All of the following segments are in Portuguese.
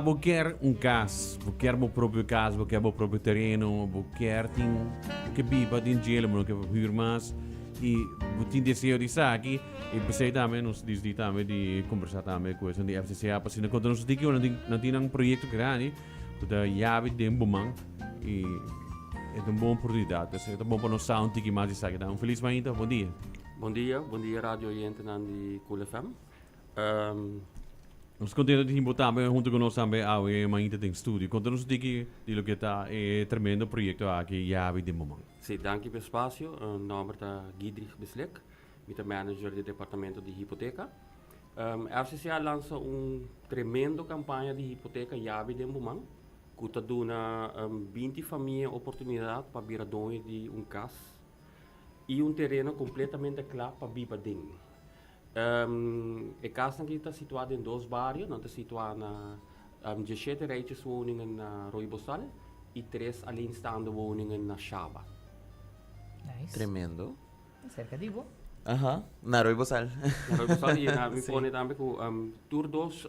Vou quer casa, vou quer meu próprio casa, vou quer meu próprio terreno, vou quer que viva de gelo, não que huur mais e vou ter desejo de sair aqui e pensei também nos dias também de conversar também com essa de FCCA para se não contar nos dias não tem um projeto grande, então já vi de bom e é uma boa oportunidade, é bom para nós sound que mais de sair. Um feliz manhã, bom dia. Bom dia Radio Oriente de Cool FM. Nós continuamos de botar junto com nós também ao manhã tem estúdio. Conta-nos de lo que está é tremendo projeto aqui já vi de momento. Sim, danke pelo espaço. Nome é Giedrich Bislek, eu manager do departamento de hipoteca. A FCCA lança tremendo campanha de hipoteca já vi de momento. Que está dando 20 famílias oportunidade para vir a dono de casa e terreno completamente claro para viver dentro. A casa aqui está situada em dois bairros, está situada na 17 rijtjes woningen na Rooibosal e 3 alleenstaande woningen na Shaba. Nice. Tremendo. Cerca di bo. Ajá, na Rooibosal. Na Rooibosal, e na pone também com tour dos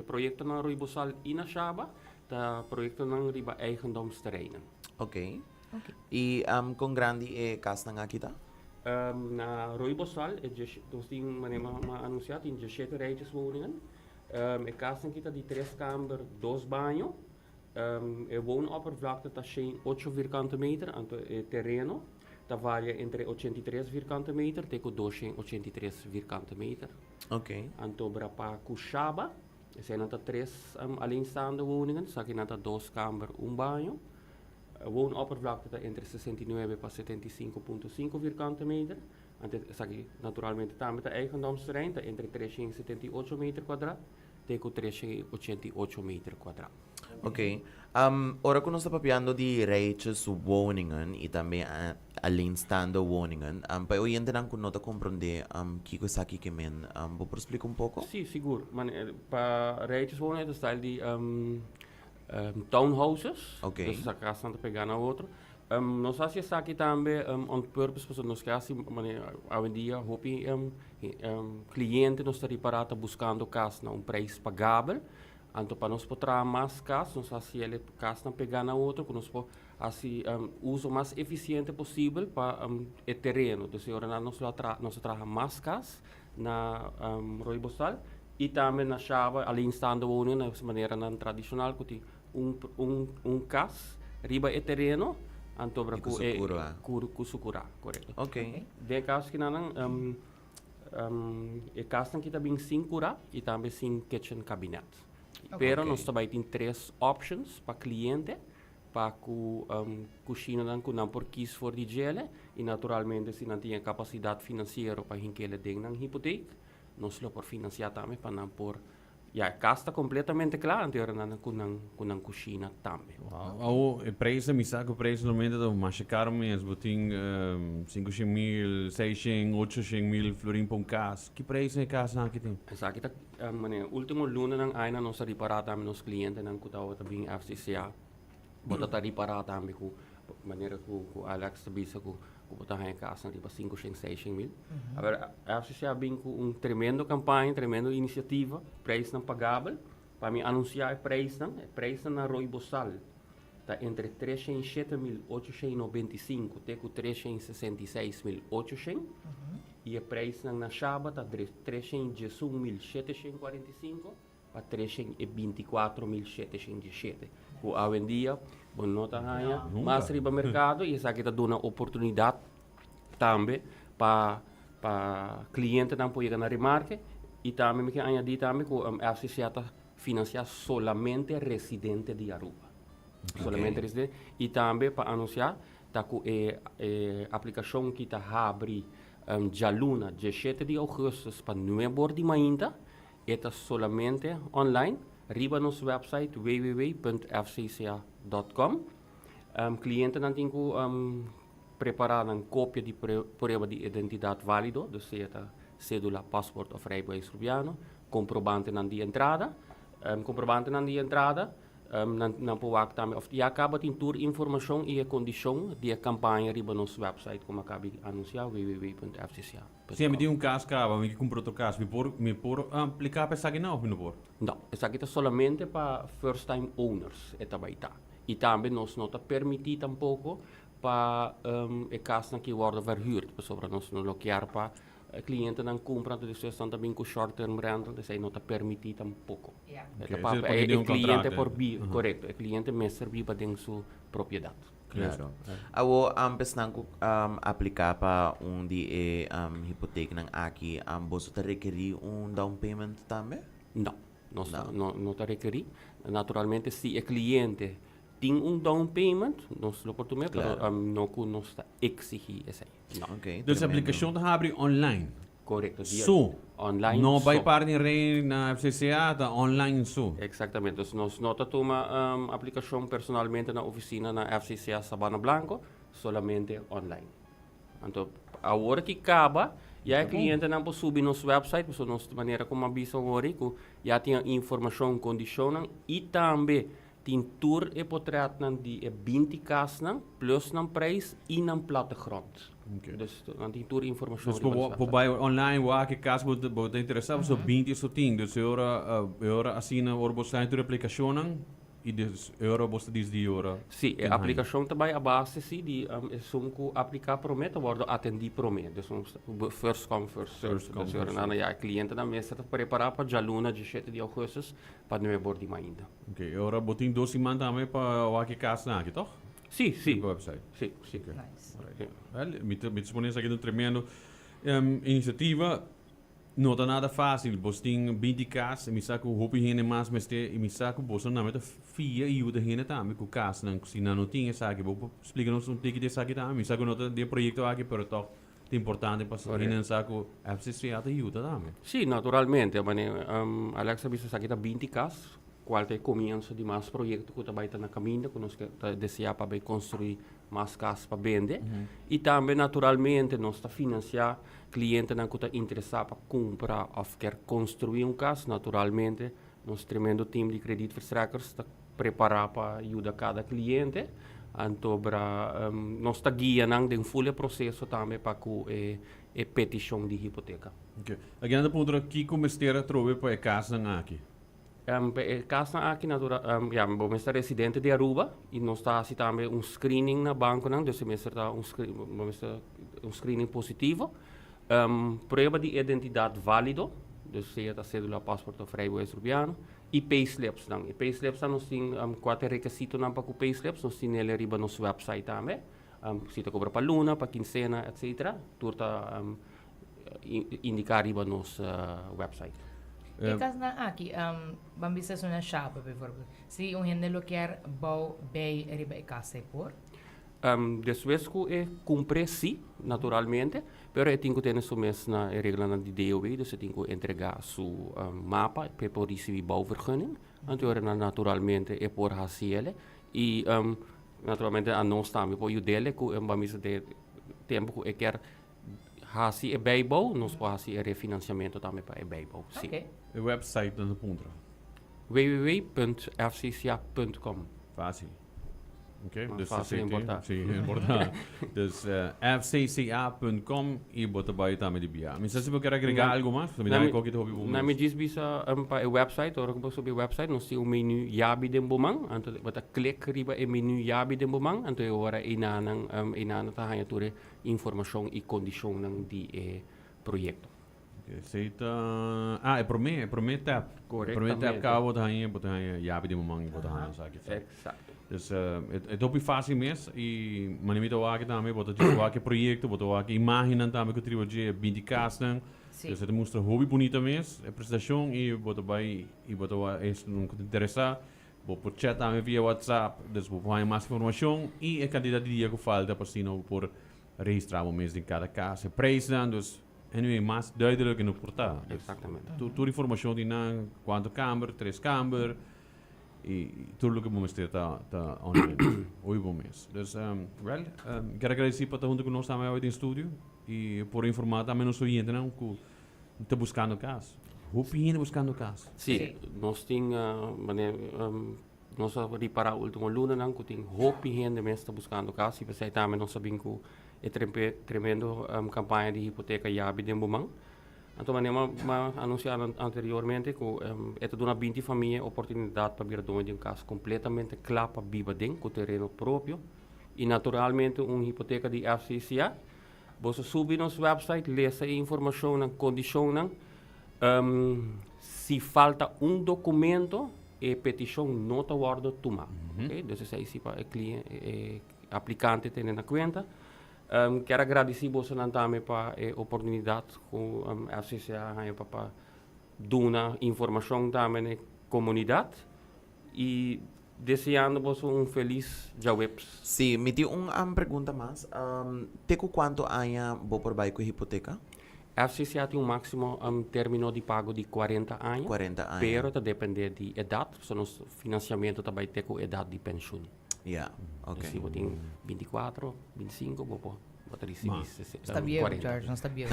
projeto na Rooibosal e na Shaba, tá projeto na riba eigendomsterreinen. Ok. E kung grande casa nga kita? Na Rooibosal, dus die anunciado in 17 rijtjes woningen. A casa kita de 3 kamer, 2 banhos. A woonoppervlakte está 8 vierkante meter, het terreno está varia entre 83 vierkante meter e 283 vierkante meter. Ok. Anto para Cuxaba, zijn er 3 alleenstaande woningen, zijn er 2 kamer, 1 banho. Woonoppervlakte está entre 69 para 75,5 vierkante meter. Naturalmente também está eigendomsterrein, está entre 378 meter quadrado e 388 meter quadrado. Ok. Ora kung nós papiando de rijtjes woningen e também alleenstaande woningen, pa oyente nang kung nota compreender kiko saki que men, vou explicar pouco? Sim, seguro. Para rijtjes woningen está de townhouses, Okay. dus a casa não pegar na outro. Nós fazemos aqui também on purpose, porque nós queremos, hoje em dia, hopi cliente nós está reparado buscando casa a preço pagável. Então, para nós poder mais casa, nós fazemos casa não pegar na outro, que nós assim uso mais eficiente possível para o terreno. Então, agora nós trabalhamos mais casa na Rooibosal e também na Shaba, alleenstaande woningen, de maneira não tradicional, que casa, riba e terreno, então para kusukura, correto. Ok. De casa que não a casa que também sem cura e também sem kitchen cabinet. Pero nós também tem 3 options para cliente, para cozinha não não por quis for de gele e naturalmente se não tem capacidade financeira para aquele ding na hipoteca, nós lo por financiar também para não por a casa está completamente clara, então não com cozinha também. O preço, me sabe o preço no momento do mais caro mesmo, botin 500.000, 600, 800.000 florin por casa. Que preço é casa aqui tem? Aqui está, último luna ng aina nós reparar também nos clientes ng kutaw também FCCA, bota tá reparar também com maneira com Alex sabisa com botar em casa riba 500, 600.000. Agora a FCCA vem com tremendo campanha, tremendo iniciativa, preço não pagável, para me anunciar o preço na Rooibosal está entre 307.895 até 366.800 e o preço na Shaba está de 311.745 para 324.717. Hoje em dia, bom nota ganha, mas riba mercado e essa aqui está dando oportunidade também para cliente não poder na remarque e também me quer añadir também que a FCCA está financiar solamente residente de Aruba. Solamente residente e também para anunciar está com a aplicação que está abre já luna 17 de agosto para novembro de ainda está solamente online. Riba nosso website www.fcca.com. Cliente não tem que preparar uma cópia de prova de identidade válido, dus cédula, passport of rijbewijs Rubiano, comprovante na die entrada, Não pode também. E acaba de ter informação e a condição de a campanha riba no nosso website, como acabei de anunciar, www.fcca.com. Se me caso, cava, me comprou outro caso, me por aplicar para essa aqui não, me por. Não, essa aqui é somente para first time owners, E também nós não permitir tampouco para a casa que worden verhuurd. Sobre nós não bloquear para cliente não compra, então eles estão também com short term rental, então aí não permitir tampouco. Yeah. O cliente por correto, o cliente mesmo vive dentro sua propriedade. Claro. Awo ambes nang aplicar para de hipoteca nang aqui, você te requerir down payment também? Não, não está requerir. Naturalmente, se o cliente tem down payment, nós lo português, Claro. pero não que nós está exigir esse. Não. Okay, Dus de tremendo. applicação está abre online. Correto. Zo. Online. Não vai só. para ninguém na FCCA, está online só. Exatamente. Então, nós não toma aplicação personalmente na oficina na FCCA Sabana Blanco, solamente online. Então, a hora que acaba, já o cliente não pode subir no nosso website, porque nós de maneira como avisa agora, que já tem informação, condição e também tem tour e portret de 20 casas, plus een prijs in een plattegrond. Okay. Dus dan die tour informatie. Dus bij online waar ik kaas wordt interessant, zo 20 zo 10. Dus euro assim oor bostaan ter aplicationen. E dus euro bosta dis die euro. Sim, a aplicação também a base sim de sunku aplicar promete worden atendi promete. Dus first come first serve. Dus ja, cliente dan meestal preparar para dia luna de 7 de augustus para não bordi ainda. Okay, euro botin 12 man também para waar ik kaas na, toch? Sim, sim. Op website. Sim, sim. Nice. Well, me disponível aqui no tremendo iniciativa. Não está nada fácil, você tem 20 casas, me saco o roupa higiene mais, mas me saco o bolso não, mas fia e ajuda higiene também, com casa, não, se não tinha, sabe, vou explicar nos um tique de saque também, me saco nota de projeto aqui, pero toch, é importante para você, higiene saco, FCC ajuda também. Sim, naturalmente, mas Alexa bisa sa kita 20 cas, qual te comienzo de mais projeto que também está na caminho, que nós desejar para construir mais casas para vender, e também naturalmente nós está financiar cliente que está interessado para comprar ou quer construir casa, naturalmente nós tremendo time de creditverstrekkers está preparado para ajudar cada cliente, então nós está guiando de full processo também para que a petição de hipoteca. Okay. Aqui na ponta aqui começar a trover para a casa aqui. Casa aqui vamos estar residente de Aruba e nós está assim também screening na banco, não? Então vamos estar screening positivo, prova de identidade válido, então se a cédula, passaporte ou vrijwilligers urbano, e payslips não. E payslips nós temos 4 requisitos para o payslips, nós temos ele riba no website também, se te cobra para luna, para quincena, etc. Turta indicar riba no website. E caso na aqui, vamos ver se uma chapa, por favor. Se gente lo quer bom bem riba e casa por. Después que cumpre sim, naturalmente, pero eu tenho que ter isso mesmo na regra de DOW, então eu tenho que entregar su mapa para poder receber bouwvergunning. Então, naturalmente, é por fazer e naturalmente a nós também por ajudar que vamos ter tempo que eu quero fazer bijbouw, nós podemos fazer refinanciamento também para bijbouw. Sim. Ok. O website na ponta. www.fcca.com. Fácil. Okay, dus fácil, importante. Sim, importante. Dus fcca.com e bota bij também de bia. Mas se você quer agregar algo mais, me dá qualquer hobby bom. Na me diz bisa para o website, ora que sobre o website, nós temos o menu Yabi den Bomang, então bota clique riba o menu Yabi den Bomang, então agora inanang tá hanya ture informação e condição de projeto. Aceita. É para mim tab. Correto. Para mim tab cá bota hanya Yabi de mamang bota hanya sabe. Exato. Dus het op fácil mesmo e manimita o aqui também bota tipo aqui projeto, bota o aqui imagem também que tributo 20 casas. Dus het mostra hobby bonita mesmo, a prestação e bota vai e bota isso não te interessar. Vou por chat também via WhatsApp, dus vou fazer mais informação e a quantidade de dia que falta para sino por registrar o mês de cada casa, preço dus anyway mais duidelijk no portal. Exatamente. Toda informação de na quanto câmara, 3 câmara e tudo o que vamos ter tá online. Oi bom mês. Dus quero agradecer por estar junto conosco também hoje em estúdio e por informar também nosso cliente não que está buscando casa. Hoe ben je buscando casa? Sim, nós temos nós reparar último luna não que tem hope gente mesmo está buscando casa e você também não sabem que é tremendo campanha de hipoteca Yabi de Bumang. Então, mas anunciaram anteriormente que é toda uma 20 famílias oportunidade para vir de um caso completamente claro para viver dentro com terreno próprio e naturalmente uma hipoteca de FCCA. Você subir no website, lê essa informação, condição, se falta documento, a petição não está guardada tomada. Okay? Então, isso aí para o cliente, aplicante tem na conta. Quero agradecer você também para a oportunidade com a FCCA para dar informação também na comunidade e desejando você feliz Jaweps. Sim, me dio pergunta mais. Teco quanto há vou por baixo hipoteca? A FCCA tem máximo término de pago de 40 anos. 40 anos. Pero está depender de idade, so nos financiamento também tem com idade de pensão. Yeah, ok. Se você tem 24, 25, vou receber Está bien, George, não está bien.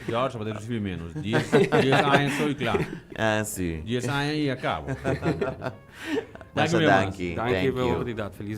George, vai receber menos. 10 anos sou claro. Ah, sim. 10 anos e acabo. Danke, Danke pela oportunidade. Feliz